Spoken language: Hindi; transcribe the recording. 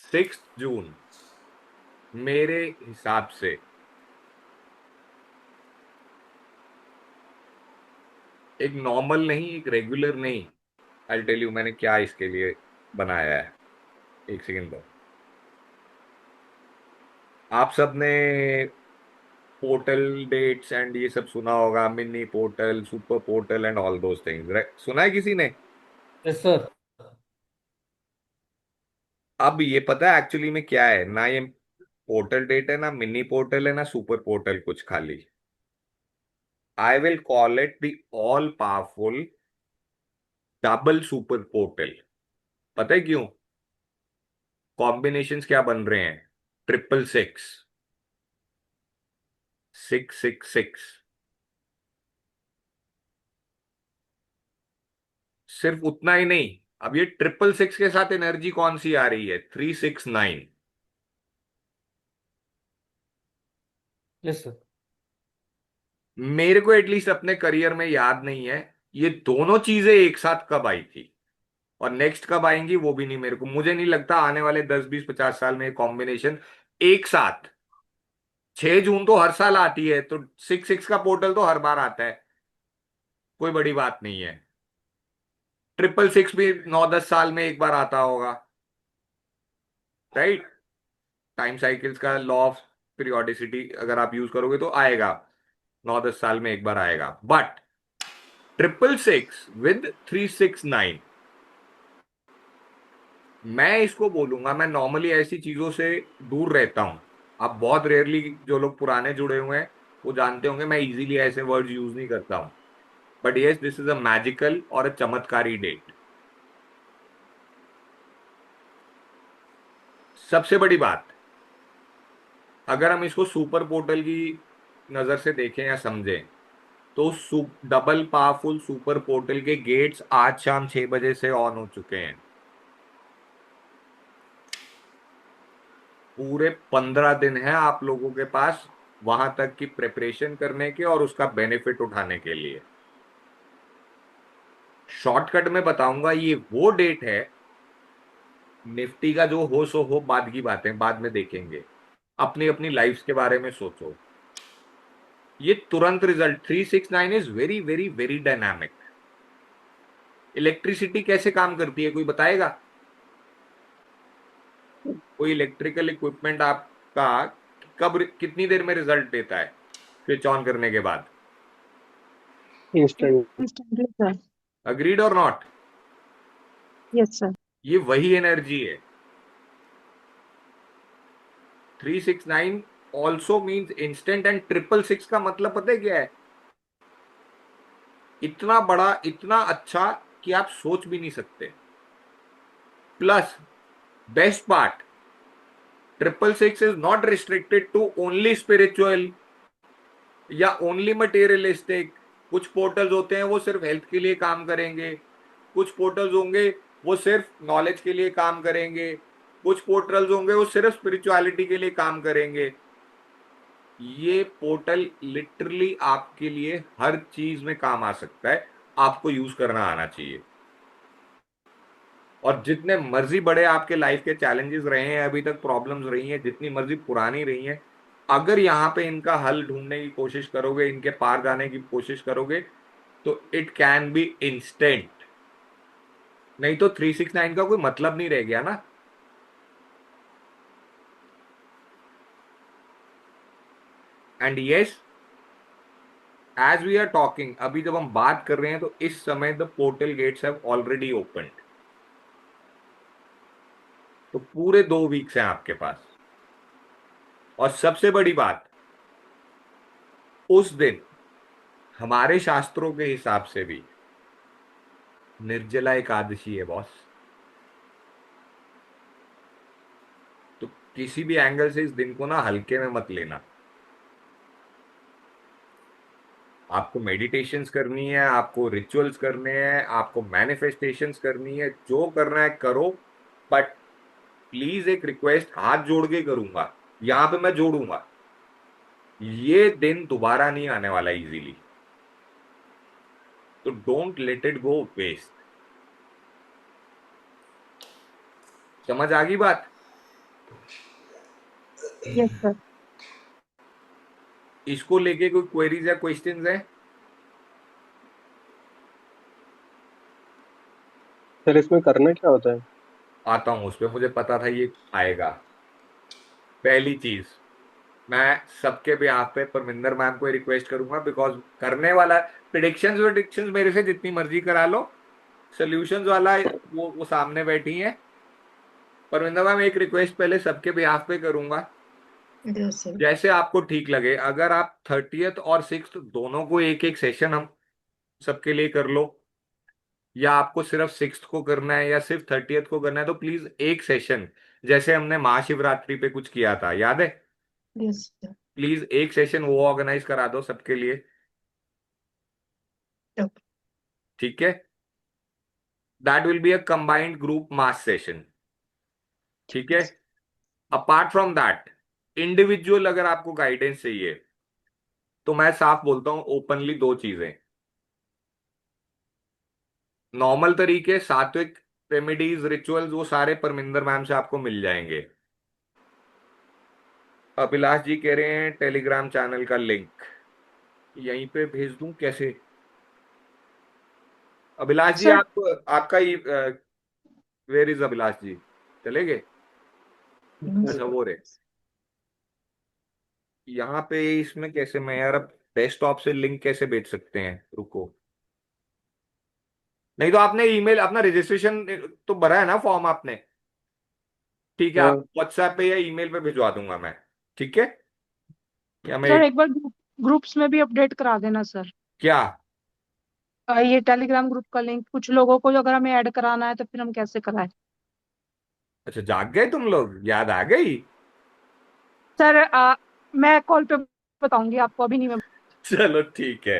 6 जून मेरे हिसाब से एक नॉर्मल नहीं, एक रेगुलर नहीं। आई टेल यू मैंने क्या इसके लिए बनाया है। एक सेकेंड दो। आप सबने पोर्टल डेट्स एंड ये सब सुना होगा, mini portal, super portal and all those things, सुना है किसी ने? Yes sir. अब ये पता है एक्चुअली में क्या है ना, ये पोर्टल डेट है ना, मिनी पोर्टल है ना, सुपर पोर्टल, कुछ खाली। I will call it the all powerful double super portal. पता है क्यों? कॉम्बिनेशंस क्या बन रहे हैं? 666, 666। सिर्फ उतना ही नहीं, अब ये 666 के साथ एनर्जी कौन सी आ रही है? 369। Yes sir. मेरे को एटलीस्ट अपने करियर में याद नहीं है ये दोनों चीजें एक साथ कब आई थी, और नेक्स्ट कब आएंगी वो भी नहीं। मेरे को मुझे नहीं लगता आने वाले 10 20 50 साल में कॉम्बिनेशन एक साथ। 6 जून तो हर साल आती है, तो 6 6 का पोर्टल तो हर बार आता है, कोई बड़ी बात नहीं है। 666 भी 9 10 साल में एक बार आता होगा, राइट? टाइम साइकिल्स का लॉ ऑफ पीरियोडिसिटी अगर आप यूज करोगे तो आएगा, 9 10 साल में एक बार आएगा। बट 666 विद 369, मैं इसको बोलूंगा, मैं नॉर्मली ऐसी चीजों से दूर रहता हूं। अब बहुत रेयरली जो लोग पुराने जुड़े हुए हैं वो जानते होंगे मैं इजीली ऐसे वर्ड्स यूज नहीं करता हूं। But yes, this is a magical और अ चमत्कारी डेट। सबसे बड़ी बात, अगर हम इसको सुपर पोर्टल की नजर से देखें या समझें, तो डबल पावरफुल सुपर पोर्टल के गेट्स आज शाम 6 बजे से ऑन हो चुके हैं। पूरे 15 दिन है आप लोगों के पास वहां तक की प्रिपरेशन करने के और उसका बेनिफिट उठाने के लिए। शॉर्टकट में बताऊंगा, ये वो डेट है। निफ्टी का जो हो सो हो, बाद की बातें बाद में देखेंगे। अपनी अपनी लाइफ के बारे में सोचो। ये तुरंत result 369 is very very very dynamic. Electricity कैसे काम करती है, कोई बताएगा? कोई इलेक्ट्रिकल इक्विपमेंट आपका कब कितनी देर में रिजल्ट देता है स्विच ऑन करने के बाद? Instantly, sir. अग्रीड और नॉट? Yes, sir. ये वही एनर्जी है। 369 ऑल्सो मीन्स इंस्टेंट, एंड 666 का मतलब पता है क्या है? इतना बड़ा, इतना अच्छा कि आप सोच भी नहीं सकते। Plus best part, 666 is not restricted to only spiritual या ओनली मटेरियलिस्टिक। कुछ पोर्टल्स होते हैं वो सिर्फ हेल्थ के लिए काम करेंगे, कुछ पोर्टल्स होंगे वो सिर्फ नॉलेज के लिए काम करेंगे, कुछ पोर्टल्स होंगे वो सिर्फ स्पिरिचुअलिटी के लिए काम करेंगे। ये पोर्टल लिटरली आपके लिए हर चीज में काम आ सकता है, आपको यूज करना आना चाहिए। और जितने मर्जी बड़े आपके लाइफ के चैलेंजेस रहे हैं अभी तक, प्रॉब्लम्स रही हैं जितनी मर्जी पुरानी रही हैं, अगर यहां पे इनका हल ढूंढने की कोशिश करोगे, इनके पार जाने की कोशिश करोगे, तो इट कैन बी इंस्टेंट। नहीं तो 369 का कोई मतलब नहीं रह गया ना। And yes, as we are talking, अभी जब हम बात कर रहे हैं तो इस समय the portal gates have already opened. तो पूरे 2 वीक्स हैं आपके पास। और सबसे बड़ी बात, उस दिन हमारे शास्त्रों के हिसाब से भी निर्जला एकादशी है बॉस। तो किसी भी एंगल से इस दिन को ना हल्के में मत लेना। आपको मेडिटेशंस करनी है, आपको रिचुअल्स करने हैं, आपको मैनिफेस्टेशंस करनी है, जो करना है करो। बट प्लीज एक रिक्वेस्ट हाथ जोड़ के करूंगा, यहां पे मैं जोड़ूंगा, ये दिन दोबारा नहीं आने वाला इजीली। तो don't let it go waste. समझ आ गई बात? Yes, sir. इसको लेके कोई क्वेरीज या क्वेश्चंस है? सर इसमें करना क्या होता है? आता हूं उस पर, मुझे पता था ये आएगा। पहली चीज, मैं सबके बिहाफ पे परमिंदर मैम को रिक्वेस्ट करूंगा, बिकॉज करने वाला प्रिडिक्शंस विडिक्शंस मेरे से जितनी मर्जी करा लो, सोल्यूशंस वाला वो सामने बैठी है। परमिंदर मैम, एक रिक्वेस्ट पहले सबके बिहाफ पे करूंगा, Yes, sir. जैसे आपको ठीक लगे। अगर आप 30th और 6th दोनों को एक एक सेशन हम सबके लिए कर लो, या आपको सिर्फ 6th को करना है या सिर्फ 30th को करना है, तो प्लीज एक सेशन, जैसे हमने महाशिवरात्रि पे कुछ किया था, याद है? Yes, sir. प्लीज एक सेशन वो ऑर्गेनाइज करा दो सबके लिए, Okay. ठीक है? That will be a combined group mass session, ठीक है? अपार्ट फ्रॉम दैट, इंडिविजुअल अगर आपको गाइडेंस चाहिए, तो मैं साफ बोलता हूं ओपनली, दो चीजें। नॉर्मल तरीके, सात्विक रेमेडीज, रिचुअल्स, वो सारे परमिंदर मैम से आपको मिल जाएंगे। अभिलाष जी कह रहे हैं टेलीग्राम चैनल का लिंक यहीं पे भेज दूं कैसे? अभिलाष जी, Sir, आप आपका वेयर इज अभिलाष जी, चले गए? अच्छा, वो रहे यहाँ पे। इसमें कैसे मैं यार अब डेस्कटॉप से लिंक कैसे भेज सकते हैं, रुको। नहीं तो आपने ईमेल अपना रजिस्ट्रेशन तो भरा है ना फॉर्म आपने? ठीक है, आप हाँ व्हाट्सएप पे या ईमेल पे भिजवा दूंगा मैं, ठीक है? या मैं सर एक बार ग्रुप्स में भी अपडेट करा देना सर। क्या? ये टेलीग्राम ग्रुप का लिंक कुछ लोगों को अगर हमें ऐड कराना है तो फिर हम कैसे कराएं? अच्छा, जाग गए तुम लोग, याद आ गई? सर मैं कॉल पे बताऊंगी आपको, अभी नहीं मैं। चलो ठीक है।